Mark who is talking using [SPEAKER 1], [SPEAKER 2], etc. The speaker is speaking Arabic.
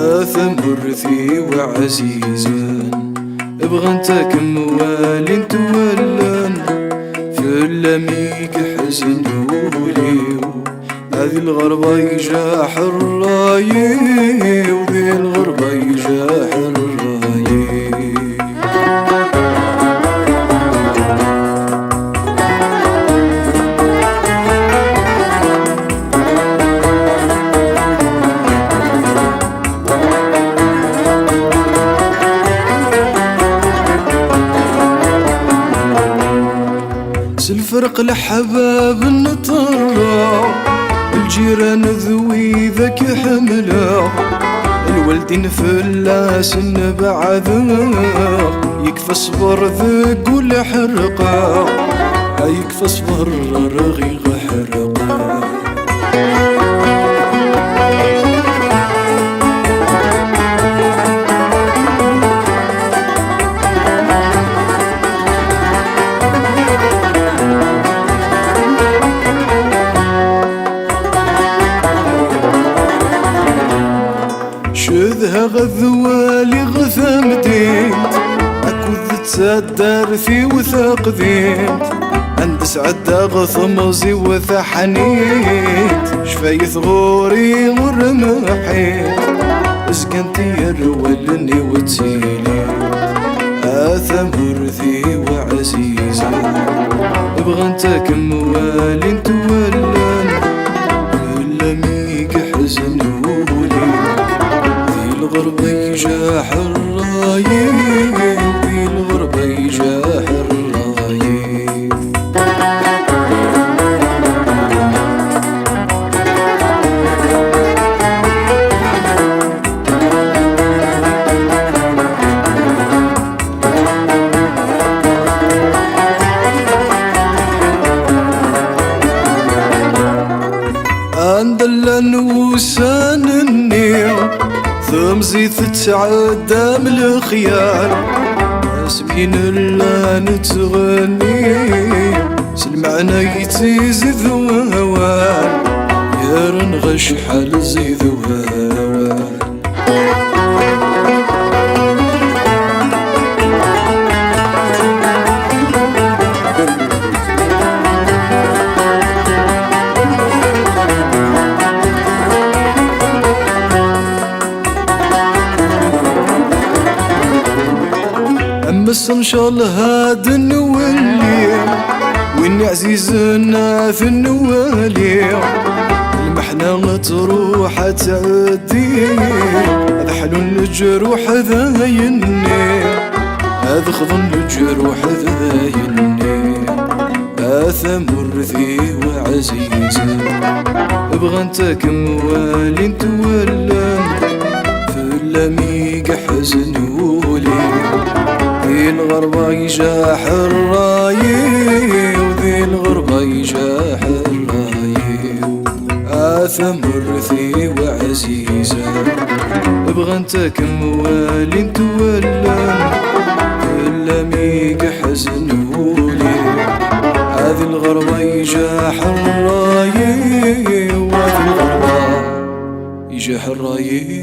[SPEAKER 1] آثم ورثي وعزيزا ابغى انت كموالين تولان في اللميك حزن وليو هذه الغربة يجاح الراي وذي الغربة يجاح الراي. الفرق لحباب النطرة الجيران ذوي ذاك حملة الوالدين فلاس بعذاب يكفى صبر ذاك ولا حرقة يكفى صبر رغيغ حرقة. شذها غذوالي غثام ديت أكو تصدر في وثاق ذيت عند سعدة غثمزي وثحنيت شفايث غوري ورمحيت اسكنتي يرولني وتسيلي آثم ورثي وعزيزي ابغى انت كموالين تولان ولا ميك حزن الغربة يجاح الراي في الغربة يجاح الراي. عندلن وسان النيل ثمزي تتعدى من الخيال اسمين لا نتغني سلمعنا يتزيد وهوان يا رنغش حال زيد وهوان. بس ان شاء الله هاد النوالي واني عزيزنا في النوالي المحنة تروح تعدي هذا حلو الجروح ذا يني هذا خضن الجروح ذا يني آثم ورثي وعزيزي ابغى انت كموالين تولان في اللميق حزن ولي ذي الغربة يجاح الراي وذي الغربة يجاح الراي. آثم ورثي وعزيزا ابغى انت كموالين تولان إلا ميق حزن ولي هذه الغربة يجاح الراي وهذه الغربة يجاح الراي.